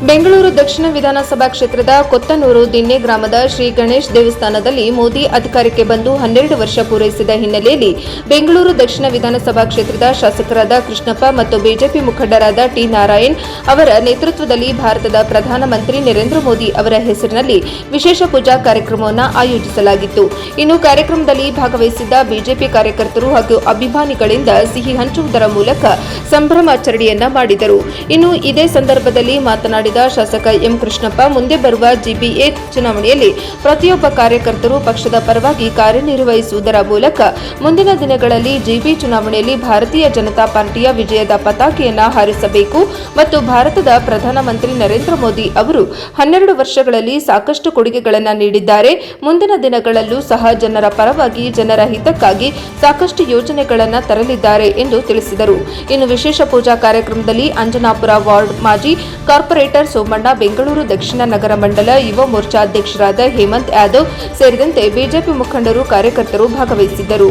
ಬೆಂಗಳೂರು ದಕ್ಷಿಣ ವಿಧಾನಸಭಾ ಕ್ಷೇತ್ರದ ಕೊತ್ತನೂರು ದಿಣ್ಣೆ ಗ್ರಾಮದ ಶ್ರೀ ಗಣೇಶ್ ದೇವಸ್ಥಾನದಲ್ಲಿ ಮೋದಿ ಅಧಿಕಾರಕ್ಕೆ ಬಂದು 12 ವರ್ಷ ಪೂರೈಸಿದ ಹಿನ್ನೆಲೆಯಲ್ಲಿ ಬೆಂಗಳೂರು ದಕ್ಷಿಣ ವಿಧಾನಸಭಾ ಕ್ಷೇತ್ರದ ಶಾಸಕರಾದ ಕೃಷ್ಣಪ್ಪ ಮತ್ತು ಬಿಜೆಪಿ ಮುಖಂಡರಾದ ಟಿ ನಾರಾಯಣ್ ಅವರ ನೇತೃತ್ವದಲ್ಲಿ ಭಾರತದ ಪ್ರಧಾನಮಂತ್ರಿ ನರೇಂದ್ರ ಮೋದಿ ಅವರ ಹೆಸರಿನಲ್ಲಿ ವಿಶೇಷ ಪೂಜಾ ಕಾರ್ಯಕ್ರಮವನ್ನು ಆಯೋಜಿಸಲಾಗಿತ್ತು. ಇನ್ನು ಕಾರ್ಯಕ್ರಮದಲ್ಲಿ ಭಾಗವಹಿಸಿದ್ದ ಬಿಜೆಪಿ ಕಾರ್ಯಕರ್ತರು ಹಾಗೂ ಅಭಿಮಾನಿಗಳಿಂದ ಸಿಹಿ ಹಂಚುವುದರ ಮೂಲಕ ಸಂಭ್ರಮಾಚರಣೆಯನ್ನ ಮಾಡಿದರು. ಇನ್ನು ಇದೇ ಸಂದರ್ಭದಲ್ಲಿ ಮಾತನಾಡಿದ ಶಾಸಕ ಎಂ ಕೃಷ್ಣಪ್ಪ, ಮುಂದೆ ಬರುವ ಜಿಬಿಎ ಚುನಾವಣೆಯಲ್ಲಿ ಪ್ರತಿಯೊಬ್ಬ ಕಾರ್ಯಕರ್ತರು ಪಕ್ಷದ ಪರವಾಗಿ ಕಾರ್ಯನಿರ್ವಹಿಸುವುದರ ಮೂಲಕ ಮುಂದಿನ ದಿನಗಳಲ್ಲಿ ಜಿಬಿ ಚುನಾವಣೆಯಲ್ಲಿ ಭಾರತೀಯ ಜನತಾ ಪಾರ್ಟಿಯ ವಿಜಯದ ಪತಾಕೆಯನ್ನ ಹಾರಿಸಬೇಕು ಮತ್ತು ಭಾರತದ ಪ್ರಧಾನಮಂತ್ರಿ ನರೇಂದ್ರ ಮೋದಿ ಅವರು 12 ವರ್ಷಗಳಲ್ಲಿ ಸಾಕಷ್ಟು ಕೊಡುಗೆಗಳನ್ನು ನೀಡಿದ್ದಾರೆ. ಮುಂದಿನ ದಿನಗಳಲ್ಲೂ ಸಹ ಜನರ ಪರವಾಗಿ ಜನರ ಹಿತಕ್ಕಾಗಿ ಸಾಕಷ್ಟು ಯೋಜನೆಗಳನ್ನು ತರಲಿದ್ದಾರೆ ಎಂದು ತಿಳಿಸಿದರು. ಇನ್ನು ವಿಶೇಷ ಪೂಜಾ ಕಾರ್ಯಕ್ರಮದಲ್ಲಿ ಅಂಜನಾಪುರ ವಾರ್ಡ್ ಮಾಜಿ ಕಾರ್ಪೊರೇಟರ್ ಸೋಮಣ್ಣ, ಬೆಂಗಳೂರು ದಕ್ಷಿಣ ನಗರ ಮಂಡಲ ಯುವ ಮೋರ್ಚಾ ಅಧ್ಯಕ್ಷರಾದ ಹೇಮಂತ್ ಯಾದವ್ ಸೇರಿದಂತೆ ಬಿಜೆಪಿ ಮುಖಂಡರು, ಕಾರ್ಯಕರ್ತರು ಭಾಗವಹಿಸಿದ್ದರು.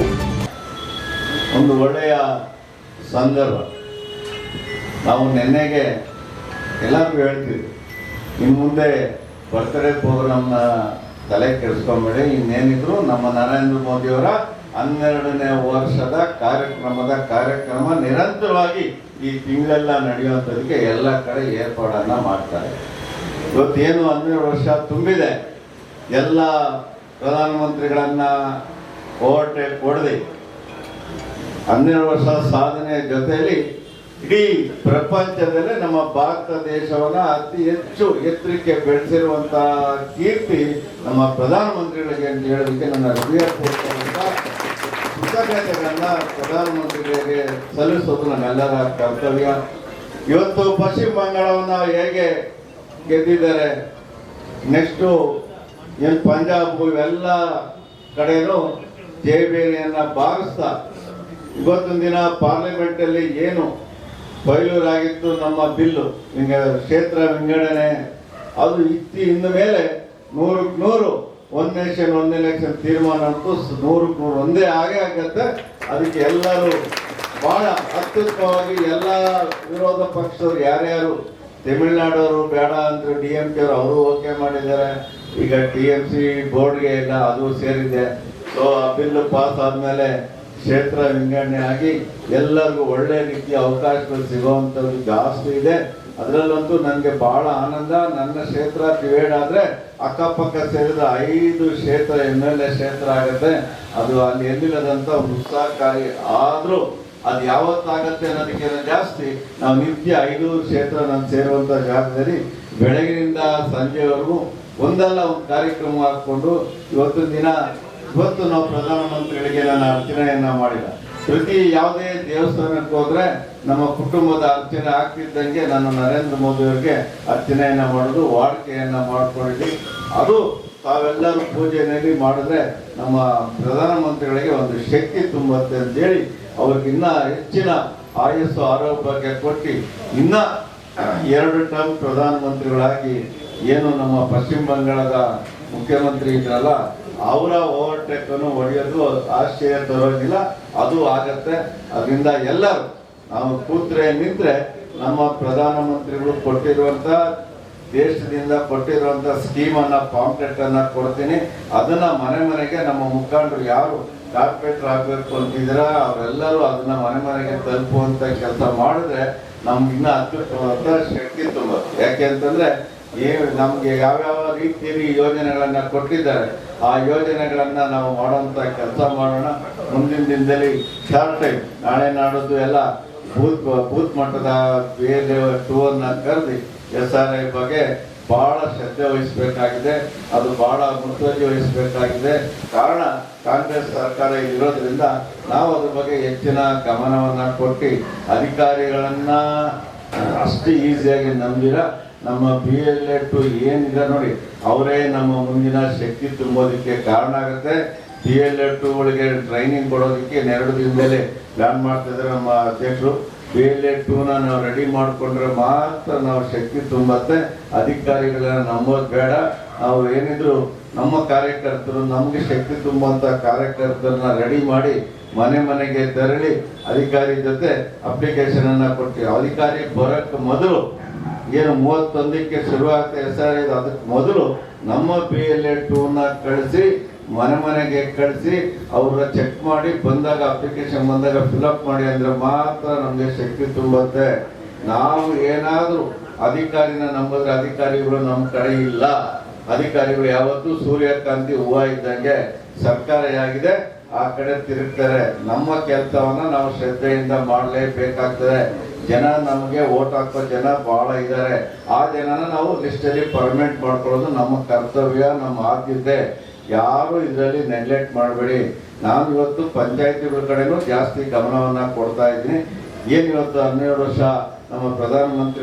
ಒಂದು ಒಳ್ಳೆಯ ಸಂದರ್ಭ. ನಾವು ನೆನ್ನೆಗೆ ಎಲ್ಲರಿಗೂ ಹೇಳ್ತೀವಿ, ಇನ್ನು ಮುಂದೆ ಬರ್ತ್ಡೇ ಪ್ರೋಗ್ರಾಮ್ನ ತಲೆ ಕೆಡಿಸ್ಕೊಂಬೇಡಿ, ಇನ್ನೇನಿದ್ರು ನಮ್ಮ ನರೇಂದ್ರ ಮೋದಿಯವರ 12ನೇ ವರ್ಷದ ಕಾರ್ಯಕ್ರಮ ನಿರಂತರವಾಗಿ ಈ ತಿಂಗಳೆಲ್ಲ ನಡೆಯುವಂಥದಕ್ಕೆ ಎಲ್ಲ ಕಡೆ ಏರ್ಪಾಡನ್ನು ಮಾಡ್ತಾರೆ. ಇವತ್ತೇನು 12 ವರ್ಷ ತುಂಬಿದೆ, ಎಲ್ಲ ಪ್ರಧಾನಮಂತ್ರಿಗಳನ್ನು ಓವರ್ಟೇಕ್ ಹೊಡೆದು 12 ವರ್ಷ ಸಾಧನೆ ಜೊತೆಯಲ್ಲಿ ಇಡೀ ಪ್ರಪಂಚದಲ್ಲೇ ನಮ್ಮ ಭಾರತ ದೇಶವನ್ನು ಅತಿ ಹೆಚ್ಚು ಎತ್ತರಕ್ಕೆ ಬೆಳೆಸಿರುವಂಥ ಕೀರ್ತಿ ನಮ್ಮ ಪ್ರಧಾನಮಂತ್ರಿಗಳಿಗೆ ಅಂತ ಹೇಳೋದಕ್ಕೆ ನನ್ನ ಹೃದಯಪೂರ್ವಕ ಕೃತಜ್ಞತೆಗಳನ್ನು ಪ್ರಧಾನಮಂತ್ರಿಗಳಿಗೆ ಸಲ್ಲಿಸೋದು ನಮ್ಮೆಲ್ಲರ ಕರ್ತವ್ಯ. ಇವತ್ತು ಪಶ್ಚಿಮ ಬಂಗಾಳವನ್ನು ಹೇಗೆ ಗೆದ್ದಿದ್ದಾರೆ, ನೆಕ್ಸ್ಟು ಏನು ಪಂಜಾಬ್ ಇವೆಲ್ಲ ಕಡೆಯೂ ಜಯಬೇರಿಯನ್ನು ಬಾರಿಸ್ತಾ ಇವತ್ತೊಂದು ದಿನ ಪಾರ್ಲಿಮೆಂಟಲ್ಲಿ ಏನು ಬಯಲೂರಾಗಿತ್ತು ನಮ್ಮ ಬಿಲ್ಲು ಕ್ಷೇತ್ರ ವಿಂಗಡಣೆ, ಅದು ಇನ್ನು ಮೇಲೆ 100ಕ್ಕೆ 100 1 ನೇಷನ್ 1 ಎಲೆಕ್ಷನ್ ತೀರ್ಮಾನ ಅಂತೂ 100ಕ್ಕೆ 100 ಒಂದೇ ಆಗತ್ತೆ. ಅದಕ್ಕೆ ಎಲ್ಲರೂ ಬಹಳ ಅತ್ಯುತ್ತಮವಾಗಿ ಎಲ್ಲ ವಿರೋಧ ಪಕ್ಷದವರು ಯಾರ್ಯಾರು ತಮಿಳುನಾಡವರು ಬೇಡ ಅಂದ್ರೆ DMK ಅವರು ಓಕೆ ಮಾಡಿದ್ದಾರೆ. ಈಗ TMC ಬೋರ್ಡ್ಗೆ ಇಲ್ಲ, ಅದು ಸೇರಿದೆ. ಸೊ ಆ ಬಿಲ್ಲು ಪಾಸ್ ಆದಮೇಲೆ ಕ್ಷೇತ್ರ ವಿಂಗಡಣೆ ಆಗಿ ಎಲ್ಲರಿಗೂ ಒಳ್ಳೆ ರೀತಿಯ ಅವಕಾಶಗಳು ಸಿಗುವಂಥದ್ದು ಜಾಸ್ತಿ ಇದೆ. ಅದರಲ್ಲಂತೂ ನನಗೆ ಬಹಳ ಆನಂದ. ನನ್ನ ಕ್ಷೇತ್ರ ಡಿವೈಡ್ ಆದರೆ ಅಕ್ಕಪಕ್ಕ ಸೇರಿದ 5 ಕ್ಷೇತ್ರ MLA ಕ್ಷೇತ್ರ ಆಗುತ್ತೆ. ಅದು ಅಲ್ಲಿ ಎಲ್ಲಿಲ್ಲದಂಥ ಒಂದು ಉತ್ಸಾಹಕಾರಿ. ಆದರೂ ಅದು ಯಾವತ್ತಾಗತ್ತೆ ಅನ್ನೋದಕ್ಕಿಂತ ಜಾಸ್ತಿ ನಾವು ನಿತ್ಯ 5 ಕ್ಷೇತ್ರ ನಾನು ಸೇರುವಂಥ ಜಾಗದಲ್ಲಿ ಬೆಳಗಿನಿಂದ ಸಂಜೆವರೆಗೂ ಒಂದಲ್ಲ ಒಂದು ಕಾರ್ಯಕ್ರಮ ಹಾಕ್ಕೊಂಡು ಇವತ್ತು ನಾವು ಪ್ರಧಾನಮಂತ್ರಿಗಳಿಗೆ ನಾನು ಅರ್ಚನೆಯನ್ನ ಮಾಡಿಲ್ಲ. ಪ್ರತಿ ಯಾವುದೇ ದೇವಸ್ಥಾನಕ್ಕೆ ಹೋದ್ರೆ ನಮ್ಮ ಕುಟುಂಬದ ಅರ್ಚನೆ ಆಗ್ತಿದ್ದಂಗೆ ನಾನು ನರೇಂದ್ರ ಮೋದಿ ಅವರಿಗೆ ಅರ್ಚನೆಯನ್ನ ಮಾಡೋದು ವಾಡಿಕೆಯನ್ನ ಮಾಡ್ಕೊಂಡಿದ್ವಿ. ಅದು ತಾವೆಲ್ಲರೂ ಪೂಜೆಯಲ್ಲಿ ಮಾಡಿದ್ರೆ ನಮ್ಮ ಪ್ರಧಾನಮಂತ್ರಿಗಳಿಗೆ ಒಂದು ಶಕ್ತಿ ತುಂಬುತ್ತೆ ಅಂತೇಳಿ ಅವ್ರಿಗಿನ್ನ ಹೆಚ್ಚಿನ ಆಯಸ್ಸು ಆರೋಗ್ಯ ಕೊಟ್ಟು ಇನ್ನ 2 ಟರ್ಮ್ ಪ್ರಧಾನಮಂತ್ರಿಗಳಾಗಿ ಏನು ನಮ್ಮ ಪಶ್ಚಿಮ ಬಂಗಾಳದ ಮುಖ್ಯಮಂತ್ರಿ ಇದ್ರಲ್ಲ ಅವರ ಓವರ್ಟೇಕ್ ಅನ್ನು ಹೊಡೆಯೋದು ಆಶ್ಚರ್ಯ ತರೋದಿಲ್ಲ, ಅದು ಆಗತ್ತೆ. ಅದರಿಂದ ಎಲ್ಲರೂ ನಾವು ಕೂತ್ರೆ ನಿಂತ್ರೆ ನಮ್ಮ ಪ್ರಧಾನಮಂತ್ರಿಗಳು ಕೊಟ್ಟಿರುವಂತ ದೇಶದಿಂದ ಕೊಟ್ಟಿರುವಂತ ಸ್ಕೀಮನ್ನ ಪಾಂಪ್ಲೆಟ್ ಅನ್ನ ಕೊಡ್ತೀನಿ. ಅದನ್ನ ಮನೆಗೆ ನಮ್ಮ ಮುಖಂಡರು ಯಾರು ಕಾರ್ಪೊರೇಟರ್ ಆಗಬೇಕು ಅಂತಿದ್ರ ಅವರೆಲ್ಲರೂ ಅದನ್ನ ಮನೆಗೆ ತಲುಪುವಂತ ಕೆಲಸ ಮಾಡಿದ್ರೆ ನಮ್ಗೆ ಇನ್ನ ಅತ್ಯುತ್ತಮವಾದ ಶಕ್ತಿ ತುಂಬುತ್ತೆ. ಯಾಕೆ ಅಂತಂದ್ರೆ ನಮ್ಗೆ ಯಾವ್ಯಾವ ರೀತಿಯಲ್ಲಿ ಯೋಜನೆಗಳನ್ನ ಕೊಟ್ಟಿದ್ದಾರೆ ಆ ಯೋಜನೆಗಳನ್ನ ನಾವು ಮಾಡುವಂತ ಕೆಲಸ ಮಾಡೋಣ. ಮುಂದಿನ ದಿನದಲ್ಲಿ ಶಾರ್ಟ್ ಟೈಮ್ ನಾಳೆ ನಾಡೋದು ಎಲ್ಲ ಬೂತ್ ಮಟ್ಟದ ಟೂರ್ನ ಕರೆದು SRI ಬಗ್ಗೆ ಬಹಳ ಶ್ರದ್ಧೆ ವಹಿಸಬೇಕಾಗಿದೆ. ಅದು ಬಹಳ ಮುತುವರ್ಜಿ ವಹಿಸಬೇಕಾಗಿದೆ. ಕಾರಣ ಕಾಂಗ್ರೆಸ್ ಸರ್ಕಾರ ಇರೋದ್ರಿಂದ ನಾವು ಅದ್ರ ಬಗ್ಗೆ ಹೆಚ್ಚಿನ ಗಮನವನ್ನ ಕೊಟ್ಟು ಅಧಿಕಾರಿಗಳನ್ನ ಅಷ್ಟು ಈಸಿಯಾಗಿ ನಂಬಿರ ನಮ್ಮ BLA2 ಏನಿದೆ ನೋಡಿ ಅವರೇ ನಮ್ಮ ಮುಂದಿನ ಶಕ್ತಿ ತುಂಬೋದಕ್ಕೆ ಕಾರಣ ಆಗುತ್ತೆ. BLA2ಗಳಿಗೆ ಟ್ರೈನಿಂಗ್ ಕೊಡೋದಕ್ಕೆ 2 ದಿನದಲ್ಲೇ ಪ್ಲಾನ್ ಮಾಡ್ತಿದ್ದಾರೆ ನಮ್ಮ ಅಧ್ಯಕ್ಷರು. BLA2ನ ನಾವು ರೆಡಿ ಮಾಡಿಕೊಂಡ್ರೆ ಮಾತ್ರ ನಾವು ಶಕ್ತಿ ತುಂಬತ್ತೆ. ಅಧಿಕಾರಿಗಳನ್ನ ನಂಬೋದು ಬೇಡ. ನಾವು ಏನಿದ್ರು ನಮ್ಮ ಕಾರ್ಯಕರ್ತರು ನಮಗೆ ಶಕ್ತಿ ತುಂಬುವಂತ ಕಾರ್ಯಕರ್ತರನ್ನ ರೆಡಿ ಮಾಡಿ ಮನೆಗೆ ತೆರಳಿ ಅಧಿಕಾರಿ ಜೊತೆ ಅಪ್ಲಿಕೇಶನ್ ಅನ್ನ ಕೊಡ್ತೀವಿ. ಅಧಿಕಾರಿ ಬರೋಕ್ಕೆ ಮೊದಲು ಏನು 31ಕ್ಕೆ ಶುರುವಾಗ್ತಾ SR ಅದಕ್ಕೆ ಮೊದಲು ನಮ್ಮ PLA 2ನ ಕಳಿಸಿ ಮನೆಗೆ ಕಳಿಸಿ ಅವ್ರ ಚೆಕ್ ಮಾಡಿ ಬಂದಾಗ ಅಪ್ಲಿಕೇಶನ್ ಬಂದಾಗ ಫಿಲ್ಅಪ್ ಮಾಡಿ ಅಂದ್ರೆ ಮಾತ್ರ ನಮಗೆ ಶಕ್ತಿ ತುಂಬುತ್ತೆ. ನಾವು ಏನಾದರೂ ಅಧಿಕಾರಿನ ನಂಬಿದ್ರೆ ಅಧಿಕಾರಿಗಳು ನಮ್ಮ ಕಡೆ ಇಲ್ಲ. ಅಧಿಕಾರಿಗಳು ಯಾವತ್ತೂ ಸೂರ್ಯಕಾಂತಿ ಹೂವು ಇದ್ದಂಗೆ ಸರ್ಕಾರ ಆಗಿದೆ ಆ ಕಡೆ ತಿರುಗ್ತಾರೆ. ನಮ್ಮ ಕೆಲಸವನ್ನ ನಾವು ಶ್ರದ್ಧೆಯಿಂದ ಮಾಡಲೇಬೇಕಾಗ್ತದೆ. ಜನ ನಮಗೆ ವೋಟ್ ಹಾಕೋ ಜನ ಬಹಳ ಇದ್ದಾರೆ. ಆ ಜನನ ನಾವು ಲಿಸ್ಟಲ್ಲಿ ಪರ್ಮನೆಂಟ್ ಮಾಡ್ಕೊಳ್ಳೋದು ನಮ್ಮ ಕರ್ತವ್ಯ, ನಮ್ಮ ಆದ್ಯತೆ. ಯಾರು ಇದರಲ್ಲಿ ನೆಗ್ಲೆಕ್ಟ್ ಮಾಡಬೇಡಿ. ನಾನು ಇವತ್ತು ಪಂಚಾಯತಿಗಳ ಕಡೆನೂ ಜಾಸ್ತಿ ಗಮನವನ್ನ ಕೊಡ್ತಾ ಇದ್ದೀನಿ. ಏನು ಇವತ್ತು 12 ವರ್ಷ ನಮ್ಮ ಪ್ರಧಾನಮಂತ್ರಿ